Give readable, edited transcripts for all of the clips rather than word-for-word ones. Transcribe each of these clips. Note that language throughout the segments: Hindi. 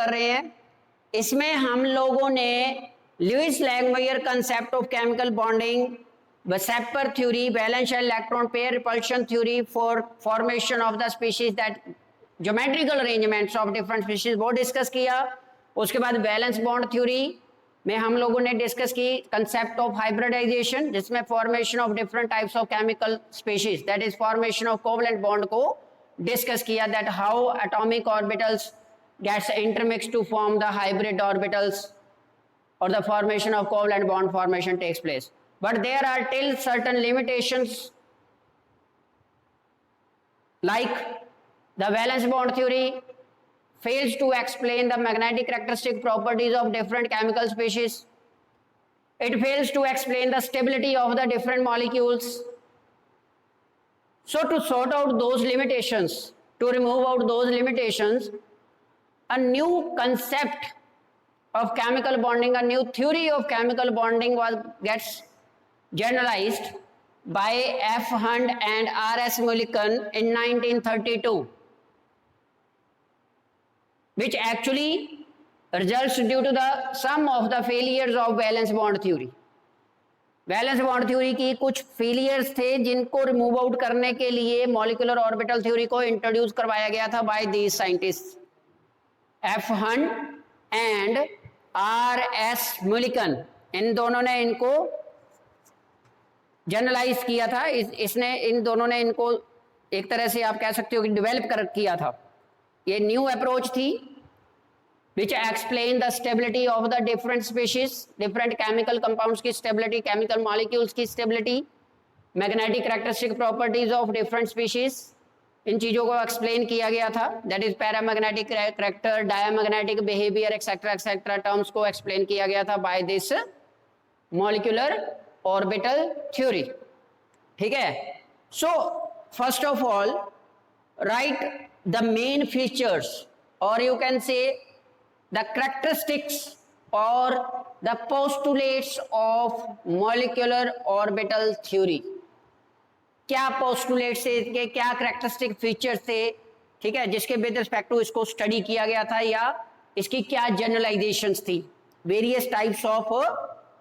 कर रहे हैं। इसमें हम लोगों ने Lewis Langmuir concept of chemical bonding, Weissenberg theory, valence and electron pair repulsion theory for formation of the species, that geometrical arrangements of different species वो डिस्कस किया। उसके बाद वैलेंस बॉन्ड थ्योरी में हम लोगों ने डिस्कस की कंसेप्ट ऑफ हाइब्रिडाइजेशन, जिसमें formation of different types of chemical species, that is formation of covalent bond को डिस्कस किया, that how atomic orbitals gets intermixed to form the hybrid orbitals or the formation of covalent bond formation takes place. But there are still certain limitations, like the valence bond theory fails to explain the magnetic characteristic properties of different chemical species. It fails to explain the stability of the different molecules. So to sort out those limitations, to remove out those limitations, a new concept of chemical bonding, a new theory of chemical bonding gets generalized by F. Hunt and R. S. Mulliken in 1932, which actually results due to the some of the failures of valence bond theory. Valence bond theory की कुछ फेलियर्स थे जिनको रिमूव आउट करने के लिए मॉलिक्यूलर ऑर्बिटल थ्योरी को इंट्रोड्यूस करवाया गया था by these scientists F Hund and R S Mulliken. इन दोनों ने इनको जनरलाइज किया था। इसने इन दोनों ने इनको एक तरह से आप कह सकते हो कि डेवलप कर किया था। ये न्यू अप्रोच थी which explain the stability of the different species, different chemical compounds की stability, chemical molecules की stability, magnetic characteristic properties of different species, इन चीजों को एक्सप्लेन किया गया था। That is paramagnetic character, diamagnetic behaviour etcetera etcetera terms को एक्सप्लेन किया गया था by this molecular orbital theory. ठीक है, so first of all write the main features और you can say the characteristics or the postulates of molecular orbital theory। क्या postulates थे इसके, क्या characteristic features थे, ठीक है, जिसके विद रिस्पेक्ट टू इसको स्टडी किया गया था, या इसकी क्या generalizations थी, various types of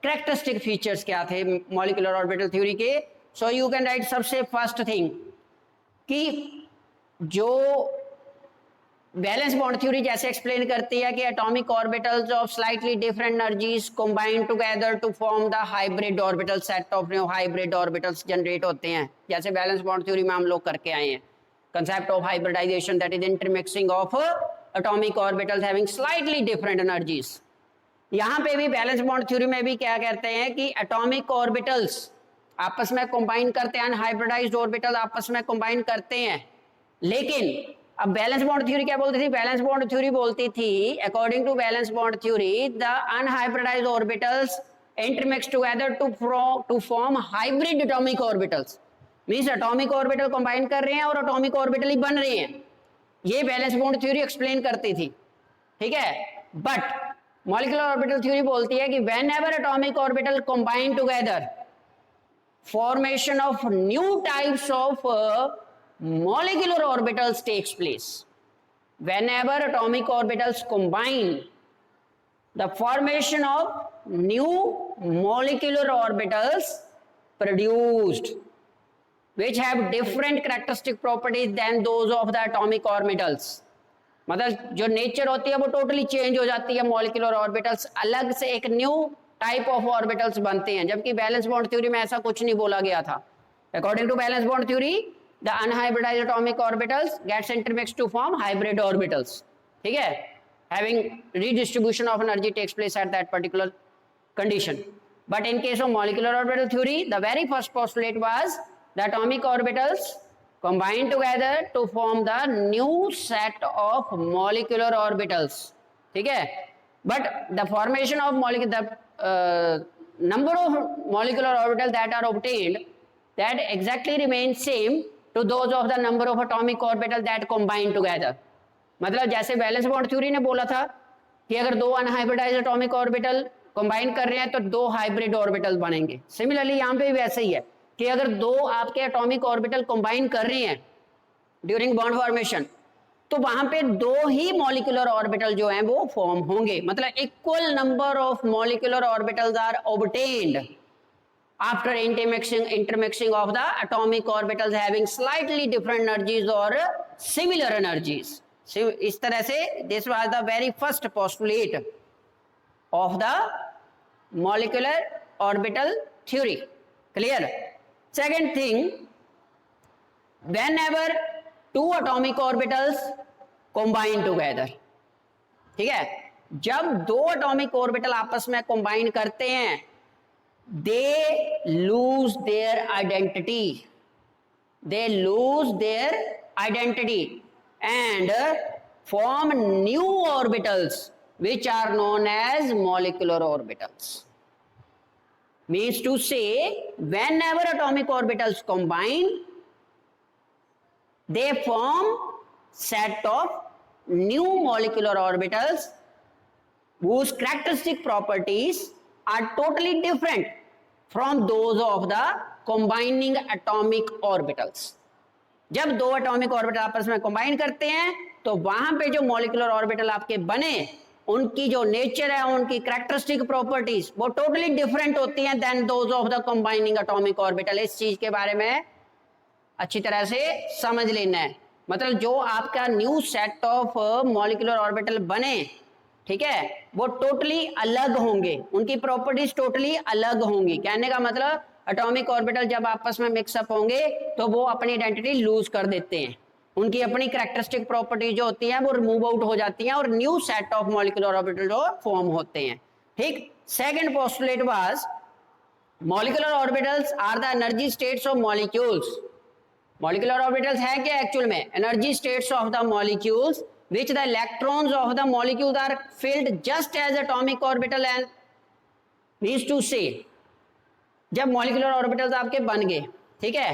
characteristic features क्या थे molecular orbital theory के। so you can write सबसे first thing कि जो वैलेंस बॉन्ड थ्योरी जैसे एक्सप्लेन करती है कि atomic orbitals of slightly different energies combine together to form the hybrid orbital set of new hybrid orbitals generate होते हैं, जैसे वैलेंस बॉन्ड थ्योरी में हम लोग करके आए हैं। Concept of hybridization that is intermixing of atomic orbitals having slightly different energies. यहाँ पे भी वैलेंस बॉन्ड थ्योरी में भी क्या कहते हैं कि एटॉमिक ऑर्बिटल्स आपस में कंबाइन करते हैं, हाइब्रिडाइज्ड ऑर्बिटल आपस में कंबाइन करते हैं। लेकिन अब बैलेंस बॉन्ड थ्योरी क्या बोलती थी? बैलेंस बॉन्ड थ्योरी बोलती थी according to valence bond theory the unhybridized orbitals intermix together to form hybrid atomic orbitals. Means atomic orbital combine कर रहे हैं और एटॉमिक ऑर्बिटल ही बन रहे हैं। ये बैलेंस बॉन्ड थ्योरी एक्सप्लेन करती थी, ठीक है। बट मॉलिक्यूलर ऑर्बिटल थ्योरी बोलती है कि whenever atomic orbital combine together formation of new types of molecular orbitals takes place. Whenever atomic orbitals combine, the formation of new molecular orbitals produced which have different characteristic properties than those of the atomic orbitals। मतलब जो नेचर होती है वो टोटली चेंज हो जाती है, मॉलिक्यूलर ऑर्बिटल्स अलग से एक न्यू टाइप ऑफ ऑर्बिटल्स बनते हैं, जबकि बैलेंस बॉन्ड थ्योरी में ऐसा कुछ नहीं बोला गया था। According to valence bond theory the unhybridised atomic orbitals gets intermixed to form hybrid orbitals, ठीक है, having redistribution of energy takes place at that particular condition. But in case of molecular orbital theory the very first postulate was the atomic orbitals combine together to form the new set of molecular orbitals, ठीक है। but the formation of number of molecular orbitals that are obtained that exactly remains same to those of the number of atomic orbitals that combine together। मतलब जैसे वैलेंस बॉन्ड थ्योरी ने बोला था कि अगर दो अनहाइब्रिडाइज्ड एटॉमिक ऑर्बिटल कंबाइन कर रहे हैं तो दो हाइब्रिड ऑर्बिटल बनेंगे। सिमिलरली यहाँ पे भी वैसे ही है कि अगर दो आपके एटॉमिक ऑर्बिटल कंबाइन कर रहे हैं ड्यूरिंग बॉन्ड फॉर्मेशन तो वहां पे दो ही मॉलिक्यूलर ऑर्बिटल जो हैं वो फॉर्म होंगे, मतलब equal number of molecular orbitals are obtained after intermixing of the atomic orbitals having slightly different energies or similar energies. So इस तरह से this was the very first postulate of the molecular orbital theory. Clear? Second thing, whenever two atomic orbitals combine together, ठीक है, जब दो atomic orbital आपस में combine करते हैं, they lose their identity. They lose their identity and form new orbitals which are known as molecular orbitals. Means to say, whenever atomic orbitals combine, they form set of new molecular orbitals whose characteristic properties are totally different from those of the combining atomic orbitals. जब दो एटॉमिक ऑर्बिटल आपस में कंबाइन करते हैं तो वहां पे जो मॉलिक्यूलर ऑर्बिटल आपके बने, उनकी जो नेचर है, उनकी कैरेक्टरिस्टिक प्रॉपर्टीज वो टोटली डिफरेंट होती हैं than those of the combining atomic orbital. इस चीज के बारे में अच्छी तरह से समझ लेना है. मतलब जो आपका new set of molecular orbital बने, ठीक है, वो टोटली अलग होंगे, उनकी प्रॉपर्टीज टोटली अलग होंगी. कहने का मतलब एटॉमिक ऑर्बिटल जब आपस में मिक्सअप होंगे तो वो अपनी आइडेंटिटी लूज कर देते हैं, उनकी अपनी कैरेक्टरिस्टिक प्रॉपर्टीज जो होती हैं वो रिमूव आउट हो जाती हैं और new set of molecular orbital जो फॉर्म होते हैं. ठीक. Second postulate was molecular orbitals are the energy states of molecules. Molecular orbitals है क्या एक्चुअल में? Energy states of the molecules which the electrons of the molecules are filled just as atomic orbital and means to say, जब मॉलिक्यूलर ऑर्बिटल्स आपके बन गए, ठीक है,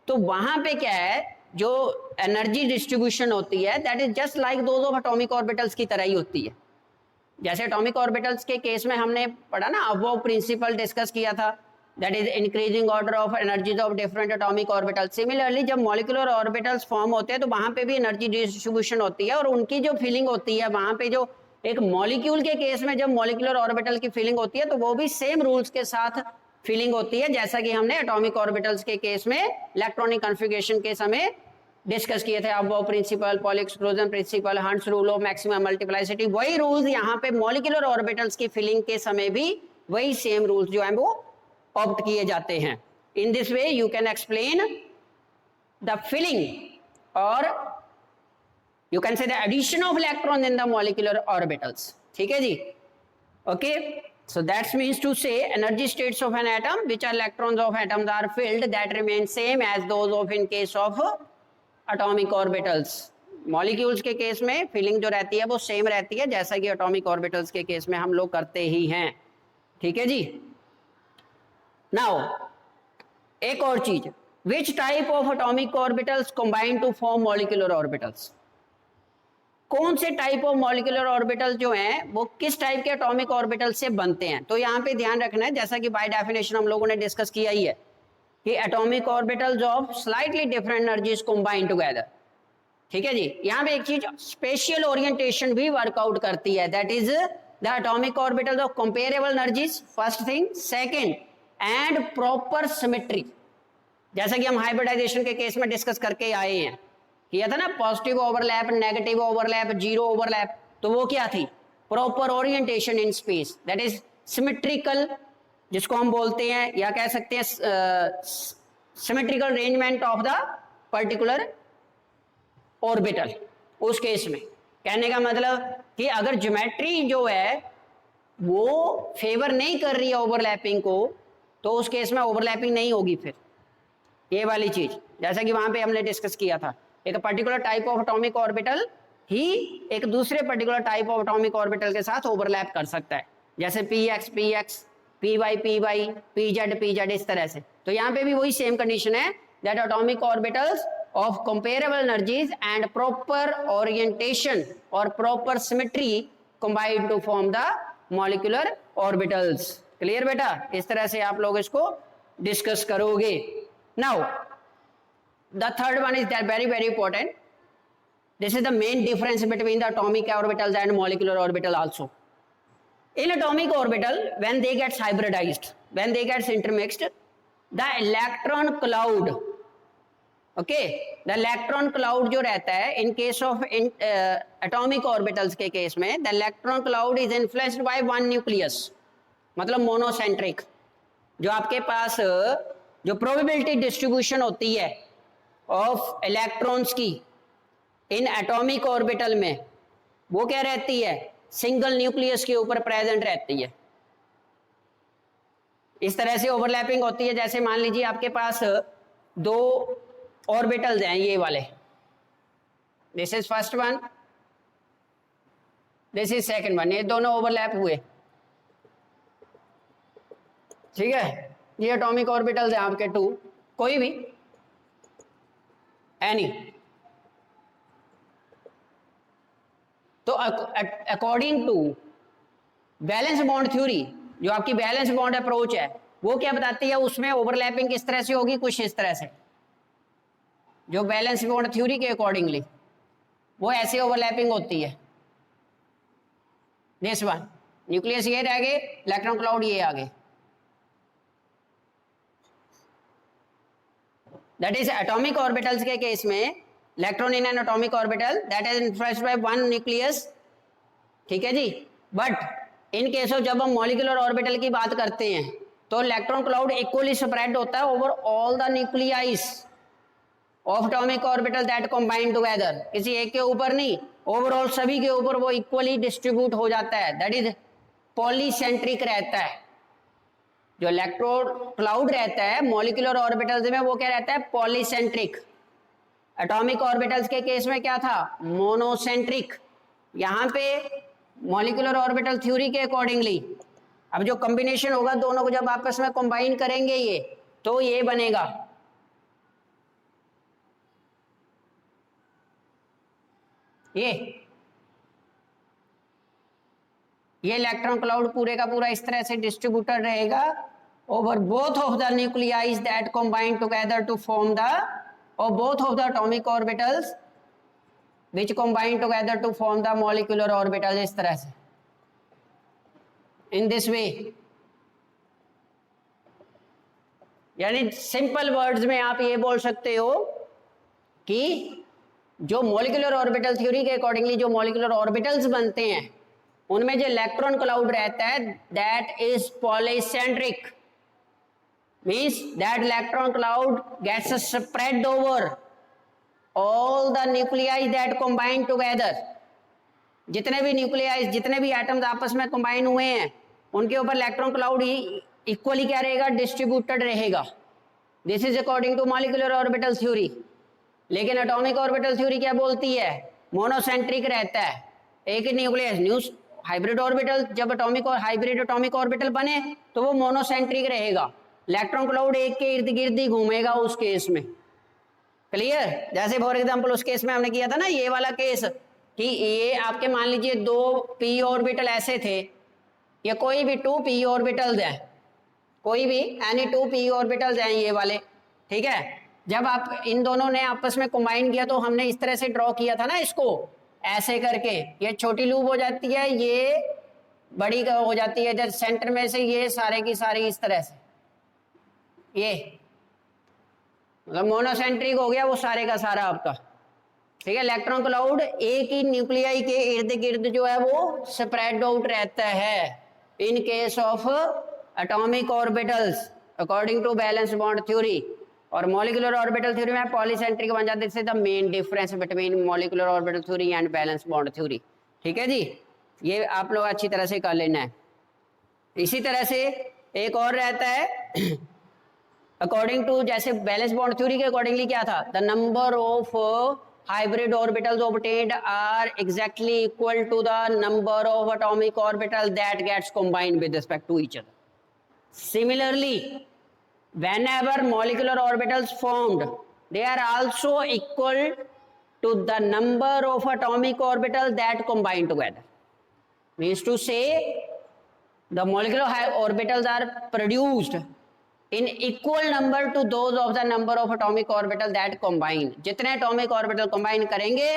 तो वहां पे क्या है, जो एनर्जी डिस्ट्रीब्यूशन होती है that is just like those of atomic orbitals की तरह ही होती है. जैसे एटॉमिक ऑर्बिटल्स के केस में हमने पढ़ा ना, अबव प्रिंसिपल डिस्कस किया था, that is increasing order of energies of different atomic orbitals. Similarly, जब molecular orbitals form होते हैं तो वहां पे भी एनर्जी डिस्ट्रीब्यूशन होती है और उनकी जो फीलिंग होती है वहां पे, जो एक मॉलिक्यूल के केस में जब मॉलिक्यूलर ऑर्बिटल की फीलिंग होती है तो वो भी सेम रूल्स के साथ फीलिंग होती है जैसा कि हमने एटॉमिक ऑर्बिटल्स के केस में इलेक्ट्रॉनिक कॉन्फ़िगरेशन के समय डिस्कस किए थे. अब वो principle, Pauli exclusion principle, Hund's rule of maximum multiplicity, वही रूल्स यहाँ पे मॉलिक्यूलर ऑर्बिटल्स की फीलिंग के समय भी वही सेम रूल्स जो है वो ऑप्ट किए जाते हैं. In this way you can explain the filling और you can say the addition of electron in the molecular orbitals. ठीक है जी. Okay, so that's means to say energy states of an atom which are electrons of atoms are filled that remain same as those of in case of atomic orbitals. Molecules के केस में फीलिंग जो रहती है वो सेम रहती है जैसा कि एटॉमिक ऑर्बिटल्स के केस में हम लोग करते ही हैं. ठीक है जी. नाउ एक और चीज, which type of atomic orbitals combine to form molecular orbitals. कौन से टाइप ऑफ मॉलिक्यूलर ऑर्बिटल जो हैं वो किस टाइप के एटॉमिक ऑर्बिटल से बनते हैं. तो यहाँ पे ध्यान रखना है, जैसा कि बाय डेफिनेशन हम लोगों ने डिस्कस किया ही है कि atomic orbitals of slightly different energies combine together. ठीक है जी. यहाँ पे एक चीज स्पेशल ओरिएंटेशन भी वर्कआउट करती है, that is the atomic orbitals of comparable energies, first thing. Second, and proper symmetry, जैसा कि हम हाइब्रिडाइजेशन के केस में डिस्कस करके आए हैं, किया था ना, positive overlap, negative overlap, zero overlap. तो वो क्या थी? Proper orientation in space, that is symmetrical, जिसको हम बोलते हैं या कह सकते हैं symmetrical arrangement of the particular orbital. उस केस में कहने का मतलब कि अगर ज्योमेट्री जो है वो फेवर नहीं कर रही है ओवरलैपिंग को, तो उस केस में ओवरलैपिंग नहीं होगी. फिर ये वाली चीज जैसा कि वहां पे हमने डिस्कस किया था, एक particular type of atomic orbital ही एक दूसरे particular type of atomic orbital के साथ ओवरलैप कर सकता है, जैसे p x, p y, p z, इस तरह से. तो यहाँ पे भी वही सेम कंडीशन है, that atomic orbitals of comparable energies and proper orientation or proper symmetry combine to form the molecular orbitals. Clear बेटा? इस तरह से आप लोग इसको डिस्कस करोगे. Now the third one is that very very important, This is the main difference between the atomic orbitals and molecular orbital also. In atomic orbital, when they get hybridized, when they get intermixed, the electron cloud, okay, the electron cloud जो रहता है in case of atomic orbitals के केस में, the electron cloud is influenced by one nucleus, मतलब monocentric. जो आपके पास जो probability distribution होती है of electrons की इन एटॉमिक ऑर्बिटल में, वो क्या रहती है, सिंगल न्यूक्लियस के ऊपर प्रेजेंट रहती है. इस तरह से ओवरलैपिंग होती है. जैसे मान लीजिए आपके पास दो ऑर्बिटल्स हैं ये वाले, this is first one, this is second one, ये दोनों ओवरलैप हुए, ठीक है. ये एटॉमिक ऑर्बिटल्स हैं आपके टू, कोई भी एनी. तो according to valence bond theory, जो आपकी बैलेंस बॉन्ड अप्रोच है, वो क्या बताती है, उसमें ओवरलैपिंग किस तरह से होगी, कुछ इस तरह से. जो बैलेंस बॉन्ड थ्योरी के अकॉर्डिंगली वो ऐसे ओवरलैपिंग होती है. दिस वन, न्यूक्लियस ये रह गए, इलेक्ट्रॉन क्लाउड ये आगे. दैट इज एटॉमिक ऑर्बिटल्स के केस में, electron in an atomic orbital that is influenced by one nucleus, ठीक है जी. बट इन केस ऑफ जब हम मॉलिक्यूलर ऑर्बिटल की बात करते हैं तो इलेक्ट्रॉन क्लाउड इक्वली स्प्रेड होता है over all the nuclei of atomic orbital that combine together. किसी एक के ऊपर नहीं, ओवरऑल सभी के ऊपर वो इक्वली डिस्ट्रीब्यूट हो जाता है. दैट इज पॉलीसेंट्रिक रहता है. जो इलेक्ट्रॉन क्लाउड रहता है मॉलिक्यूलर ऑर्बिटल्स में, वो क्या रहता है, पॉलीसेंट्रिक. एटॉमिक ऑर्बिटल्स के केस में क्या था, मोनोसेंट्रिक. यहां पे मॉलिक्यूलर ऑर्बिटल थ्योरी के अकॉर्डिंगली अब जो कॉम्बिनेशन होगा दोनों को जब आपस में कंबाइन करेंगे ये, तो ये बनेगा ये इलेक्ट्रॉन क्लाउड पूरे का पूरा इस तरह से डिस्ट्रीब्यूटेड रहेगा over both of the nuclei that combine together to form the, or both of the atomic orbitals which combine together to form the molecular orbital. इस तरह से, in this way. यानी सिंपल वर्ड्स में आप ये बोल सकते हो कि जो मॉलिक्यूलर ऑर्बिटल थ्योरी के अकॉर्डिंगली जो मॉलिक्यूलर ऑर्बिटल्स बनते हैं उनमें जो इलेक्ट्रॉन क्लाउड रहता है that is polycentric. Means that electron cloud gets spread over all the nuclei that combine together. जितने भी न्यूक्लियाइज, जितने भी एटम्स आपस में कंबाइन हुए हैं उनके ऊपर इलेक्ट्रॉन क्लाउड ही इक्वली क्या रहेगा, डिस्ट्रीब्यूटेड रहेगा. This is according to molecular orbital theory. लेकिन एटॉमिक ऑर्बिटल थ्योरी क्या बोलती है, मोनोसेंट्रिक रहता है, एक ही न्यूक्लियस. न्यूज हाइब्रिड ऑर्बिटल, जब एटॉमिक और हाइब्रिड एटॉमिक ऑर्बिटल बने तो वो मोनोसेंट्रिक रहेगा. इलेक्ट्रॉन क्लाउड एक के इर्द गिर्द ही घूमेगा उस केस में. क्लियर. जैसे फॉर एग्जांपल उस केस में हमने किया था ना ये वाला केस, कि ये आपके मान लीजिए दो पी ऑर्बिटल ऐसे थे, या कोई भी टू पी ऑर्बिटल्स हैं, कोई भी एनी टू पी ऑर्बिटल्स हैं ये वाले, ठीक है. जब आप इन दोनों ने आपस में कंबाइन किया तो हमने इस तरह से ड्रॉ किया था ना इसको, ऐसे करके. ये छोटी लूप हो जाती है, ये बड़ी हो जाती है, जब सेंटर में से ये सारे की सारी इस तरह से, ये मतलब मोनोसेंट्रिक हो गया वो सारे का सारा आपका, ठीक है. इलेक्ट्रॉन क्लाउड एक ही न्यूक्लियाई के इर्द गिर्द जो है वो स्प्रेड आउट रहता है in case of atomic orbitals according to valence bond theory. और मॉलिक्यूलर ऑर्बिटल थ्योरी में पॉलीसेंट्रिक बन जाते हैं. The main difference between molecular orbital theory and valence bond theory, ठीक है जी. ये आप लोग अच्छी तरह से कर लेना है. इसी तरह से एक और रहता है अकॉर्डिंग टू, जैसे बैलेंस बॉन्ड थ्योरी के अकॉर्डिंगली क्या था, the number of hybrid orbitals obtained are exactly equal to the number of atomic orbital that gets combined with respect to each other. Similarly whenever molecular orbitals formed they are also equal to the number of atomic orbitals that combine together. Means to say the molecular orbitals are produced in equal number to those of the number of atomic orbitals that combine. जितने atomic orbital combine करेंगे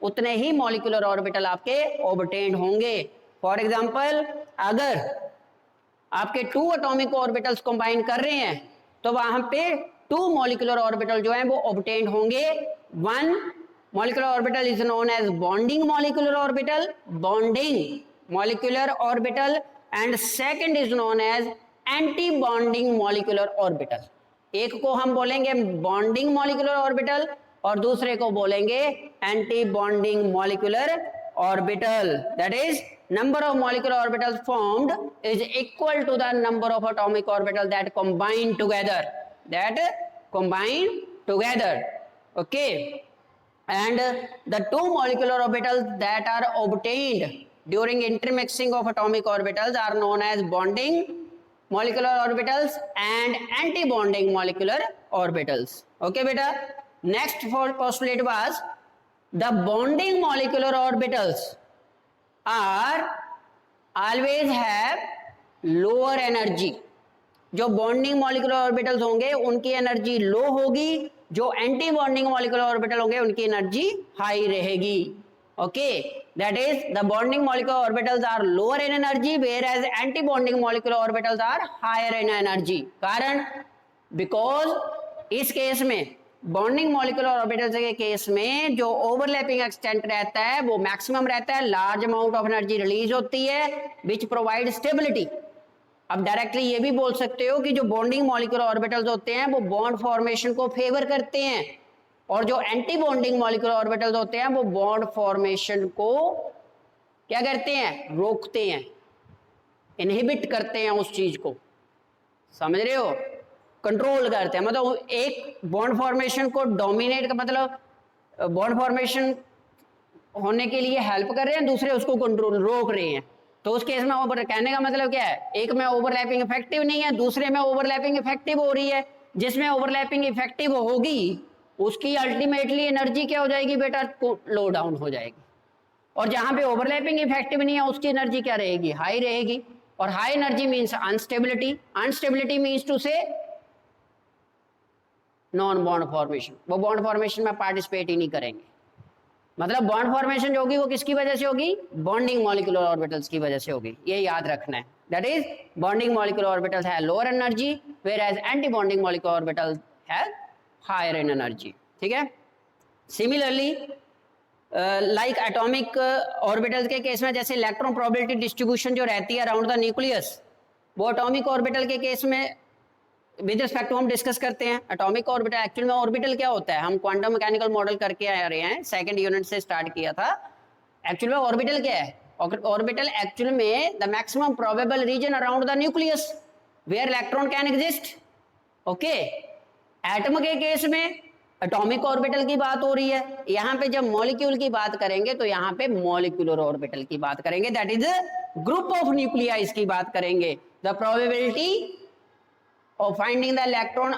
उतने ही मॉलिक्यूलर ऑर्बिटल आपके ऑब्टेन्ड होंगे। फॉर एग्जांपल, अगर आपके 2 एटॉमिक ऑर्बिटल्स कंबाइन कर रहे हैं तो वहां पे 2 मॉलिक्यूलर ऑर्बिटल जो है वो ऑब्टेन्ड होंगे। 1 molecular orbital is known as bonding molecular orbital, and second is known as antibonding molecular orbital. एक को हम बोलेंगे बॉन्डिंग मॉलिक्यूलर ऑर्बिटल और दूसरे को बोलेंगे anti bonding molecular orbital. That is number of molecular orbitals formed is equal to the number of atomic orbitals that combine together, okay, and the 2 molecular orbitals that are obtained during intermixing of atomic orbitals are known as bonding molecular orbitals and anti-bonding molecular orbitals. Okay beta, next postulate was the bonding molecular orbitals are always have lower energy। जो बॉन्डिंग मॉलिक्यूलर ऑर्बिटल्स होंगे उनकी एनर्जी लो होगी, जो एंटी बॉन्डिंग मॉलिक्यूलर ऑर्बिटल होंगे उनकी एनर्जी हाई रहेगी। Okay, that is the bonding molecular orbitals are lower in energy whereas antibonding molecular orbitals are higher in energy. कारण, बिकॉज इस केस में बॉन्डिंग मॉलिक्यूलर ऑर्बिटल्स के केस में जो ओवरलैपिंग एक्सटेंट रहता है वो मैक्सिमम रहता है, large amount of energy release होती है विच प्रोवाइड स्टेबिलिटी। अब डायरेक्टली ये भी बोल सकते हो कि जो बॉन्डिंग मॉलिक्यूलर ऑर्बिटल्स होते हैं वो बॉन्ड फॉर्मेशन को फेवर करते हैं और जो एंटी बॉन्डिंग मॉलिक्यूलर ऑर्बिटल्स होते हैं वो बॉन्ड फॉर्मेशन को क्या करते हैं, रोकते हैं, इनहिबिट करते हैं उस चीज को, समझ रहे हो, कंट्रोल करते हैं। मतलब एक बॉन्ड फॉर्मेशन को डोमिनेट का मतलब बॉन्ड फॉर्मेशन होने के लिए हेल्प कर रहे हैं, दूसरे उसको कंट्रोल रोक रहे हैं। तो उस केस में ओवर, कहने का मतलब क्या है, एक में ओवरलैपिंग इफेक्टिव नहीं है, दूसरे में ओवरलैपिंग इफेक्टिव हो रही है। जिसमें ओवरलैपिंग इफेक्टिव होगी उसकी अल्टीमेटली एनर्जी क्या हो जाएगी बेटा, लो डाउन हो जाएगी, और जहां पे ओवरलैपिंग इफेक्टिव नहीं है उसकी एनर्जी क्या रहेगी, हाई रहेगी। और high energy means unstability, unstability means to say non bond formation, वो बॉन्ड फॉर्मेशन में पार्टिसिपेट ही नहीं करेंगे। मतलब बॉन्ड फॉर्मेशन जो होगी वो किसकी वजह से होगी, बॉन्डिंग मॉलिक्यूलर ऑर्बिटल्स की वजह से होगी, ये याद रखना है। That is bonding molecular orbitals है lower energy whereas antibonding molecular orbitals है हायर इन एनर्जी। ठीक है, सिमिलरली लाइक एटॉमिक ऑर्बिटल्स के केस में जैसे इलेक्ट्रॉन प्रोबेबिलिटी डिस्ट्रीब्यूशन जो रहती है अराउंड द न्यूक्लियस, वो एटॉमिक ऑर्बिटल के केस में विद रिस्पेक्ट टू हम डिस्कस करते हैं। एटॉमिक ऑर्बिटल एक्चुअल में ऑर्बिटल क्या होता है, हम क्वांटम मैकेनिकल मॉडल करके आ रहे हैं, सेकंड यूनिट से स्टार्ट किया था। एक्चुअल में ऑर्बिटल क्या है, ऑर्बिटल एक्चुअल में the maximum probable region around the nucleus where electron can exist. Okay, atom के केस में एटॉमिक ऑर्बिटल की बात हो रही है, यहाँ पे जब मॉलिक्यूल की बात करेंगे तो यहाँ पे मॉलिक्यूलर ऑर्बिटल की बात करेंगे, दैट इज ग्रुप ऑफ न्यूक्लियाइज की बात करेंगे। The probability of finding the electron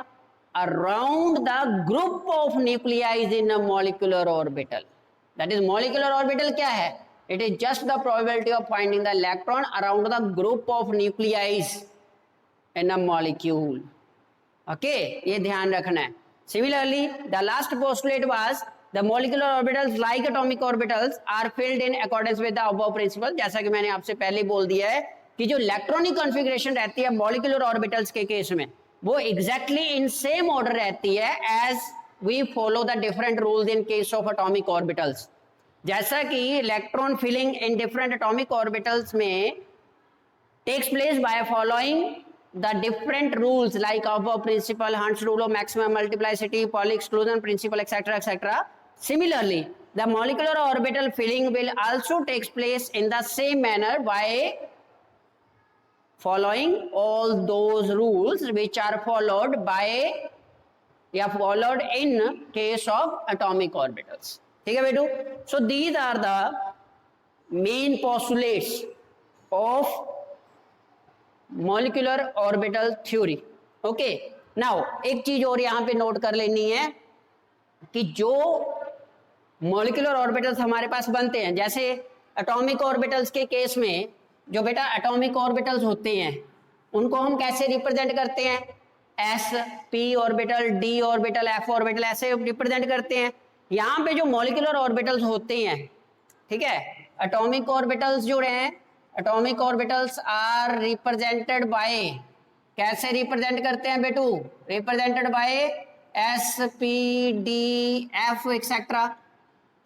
around the group of nuclei in a molecular orbital. That is molecular orbital क्या है, it is just the probability of finding the electron around the group of nuclei in a molecule. Okay, ये ध्यान रखना है। Similarly, the last postulate was the molecular orbitals like atomic orbitals are filled in accordance with the above principle। जैसा कि मैंने आपसे पहले बोल दिया है कि जो इलेक्ट्रॉनिक कॉन्फ़िगरेशन रहती है मॉलिक्यूलर ऑर्बिटल्स के केस में वो एग्जैक्टली इन सेम ऑर्डर रहती है as we follow the different rules in case of atomic orbitals. जैसा कि electron filling in different atomic orbitals में takes place by following the different rules like Aufbau principle, Hund's rule of maximum multiplicity, Pauli exclusion principle, etcetera etcetera. Similarly, the molecular orbital filling will also takes place in the same manner by following all those rules which are followed in case of atomic orbitals। ठीक है बेटू, so these are the main postulates of molecular orbital theory। okay, now एक चीज और यहाँ पे नोट कर लेनी है कि जो मॉलिक्यूलर ऑर्बिटल्स हमारे पास बनते हैं, जैसे एटॉमिक ऑर्बिटल्स के केस में जो बेटा एटॉमिक ऑर्बिटल्स होते हैं उनको हम कैसे रिप्रेजेंट करते हैं, S, P orbital, D orbital, F orbital, ऐसे रिप्रेजेंट करते हैं। यहाँ पे जो मॉलिक्यूलर ऑर्बिटल्स होते हैं, ठीक है, एटॉमिक ऑर्बिटल्स जो रहे हैं, atomic orbitals are represented by, कैसे रिप्रेजेंट करते हैं बेटू, represented by s p d f etcetera,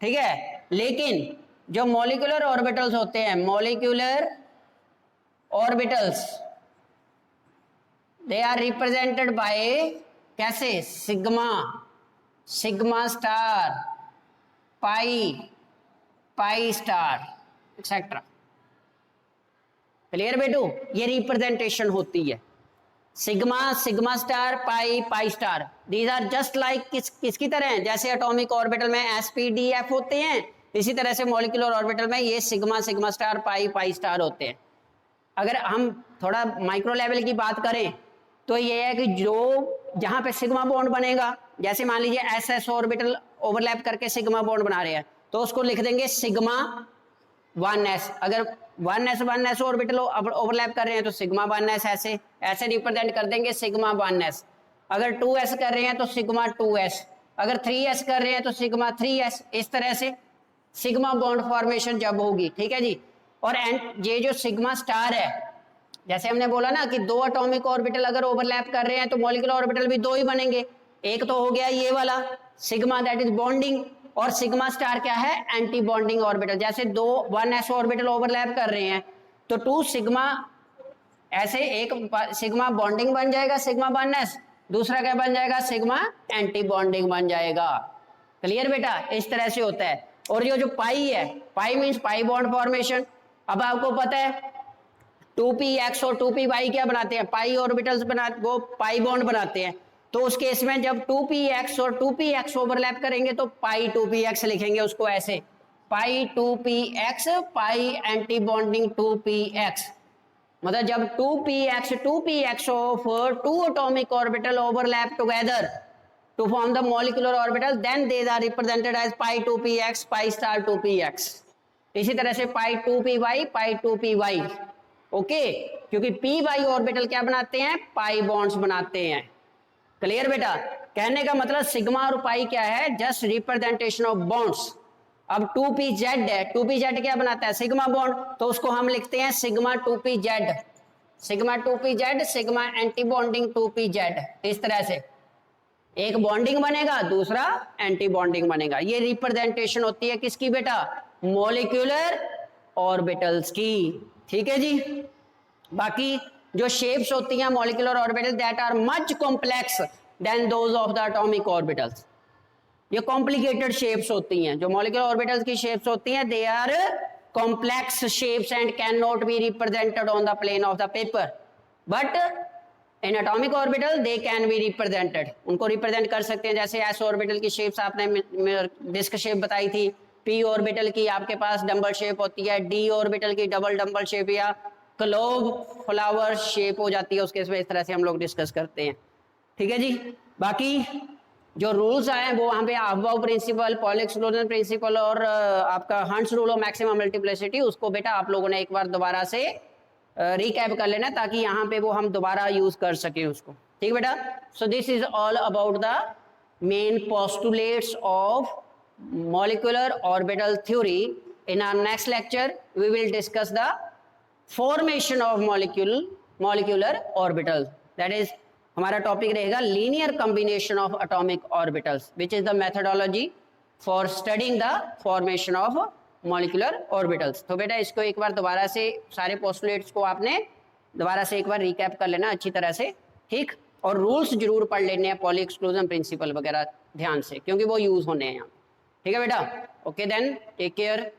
ठीक है। लेकिन जो मॉलिक्यूलर ऑर्बिटल्स होते हैं, molecular orbitals, they are represented by कैसे, sigma, sigma star, pi, pi star etcetera. Clear बेटू, ये रिप्रेजेंटेशन होती है, sigma, sigma star, pi, pi star. These are just like किसकी तरह हैं, जैसे एटॉमिक ऑर्बिटल में एस पी डी एफ होते हैं, इसी तरह से मॉलिक्यूलर ऑर्बिटल में ये sigma, sigma star, pi, pi star होते हैं। अगर हम थोड़ा माइक्रो लेवल की बात करें तो ये है कि जो जहां पे सिग्मा बॉन्ड बनेगा, जैसे मान लीजिए एस एस ऑर्बिटल ओवरलैप करके सिग्मा बॉन्ड बना रहे हैं, तो उसको लिख देंगे सिग्मा 1s। अगर 1s ऑर्बिटल ओवरलैप कर रहे हैं तो सिग्मा 1s ऐसे ऐसे रिप्रेजेंट कर देंगे, सिग्मा 1s। अगर 2s कर रहे हैं तो सिग्मा 2s, अगर 3s कर रहे हैं तो सिग्मा 3s। इस तरह से सिग्मा बॉन्ड फॉर्मेशन जब होगी, ठीक है जी। और ये जो सिग्मा स्टार है, जैसे हमने बोला ना कि दो एटॉमिक ऑर्बिटल अगर ओवरलैप कर रहे हैं तो मॉलिक्यूलर ऑर्बिटल भी दो ही बनेंगे। एक तो हो गया ये वाला सिग्मा, दैट इज बॉन्डिंग, और सिग्मा स्टार क्या है, एंटी बॉन्डिंग ऑर्बिटल। जैसे दो 1s ऑर्बिटल ओवरलैप कर रहे हैं तो 2 सिग्मा, ऐसे एक सिग्मा बॉन्डिंग बन जाएगा सिग्मा 1s, दूसरा क्या बन जाएगा, सिग्मा एंटी बॉन्डिंग बन जाएगा। क्लियर बेटा, इस तरह से होता है। और जो पाई है, पाई मीन्स पाई बॉन्ड फॉर्मेशन। अब आपको पता है 2px और 2py क्या बनाते हैं, पाई ऑर्बिटल्स बना, वो पाई बॉन्ड बनाते हैं। तो उस केस में जब 2px और 2px ओवरलैप करेंगे तो पाई 2px लिखेंगे उसको ऐसे, पाई 2px, पाई एंटी बॉन्डिंग 2px। मतलब जब 2px of 2 atomic orbital overlap together to form the molecular orbital, then they are represented as pi 2px, pi star 2px। इसी तरह से पाई 2py, पाई 2py, ओके, क्योंकि पी वाई ऑर्बिटल क्या बनाते हैं, पाई बॉन्ड्स बनाते हैं। क्लियर बेटा, कहने का मतलब सिग्मा और पाई क्या है, जस्ट रिप्रेजेंटेशन ऑफ बॉन्ड्स। अब 2pz है, 2pz क्या बनाता है, सिग्मा बॉन्ड, तो उसको हम लिखते हैं sigma 2pz, sigma 2pz, sigma anti bonding 2pz। इस तरह से एक बॉन्डिंग बनेगा, दूसरा एंटी बॉन्डिंग बनेगा। ये रिप्रेजेंटेशन होती है किसकी बेटा, मॉलिक्यूलर ऑर्बिटल्स की, ठीक है जी। बाकी जो शेप्स होती हैं molecular orbital, that are much complex than those of the atomic orbitals. ये कॉम्प्लिकेटेड शेप्स होती हैं जो मॉलिक्यूलर ऑर्बिटल्स की शेप्स होती हैं, they are complex shapes and cannot be represented on the plane of the paper, but in atomic orbital they can be represented. उनको रिप्रेजेंट कर सकते हैं। जैसे एस ऑर्बिटल की शेप्स आपने डिस्क शेप बताई थी, पी ऑर्बिटल की आपके पास डबल शेप होती है, डी ऑर्बिटल की डबल शेप या क्लोब फ्लावर शेप हो जाती है उसके, इस तरह से हम लोग डिस्कस करते हैं, ठीक है जी। बाकी जो रूल्स आए हैं वो वहाँ पे Aufbau principal, Pauli exclusion principal और आपका hunts rule of maximum multiplicity, उसको बेटा आप लोगों ने एक बार दोबारा से रिकैप कर लेना ताकि यहाँ पे वो हम दोबारा यूज कर सके उसको, ठीक है बेटा। So this is all about the main postulates of molecular orbital theory. In our next lecture we will discuss the formation of molecular orbital, that is हमारा टॉपिक रहेगा linear combination of atomic orbitals, which is the methodology for studying the formation of molecular orbitals। तो बेटा इसको एक बार दोबारा से सारे पोस्टुलेट्स को आपने दोबारा से एक बार रिकैप कर लेना अच्छी तरह से, ठीक। और रूल्स जरूर पढ़ लेने हैं, पॉली एक्सक्लूजन प्रिंसिपल वगैरह ध्यान से, क्योंकि वो यूज होने हैं यहाँ, ठीक है बेटा। Okay then, take care.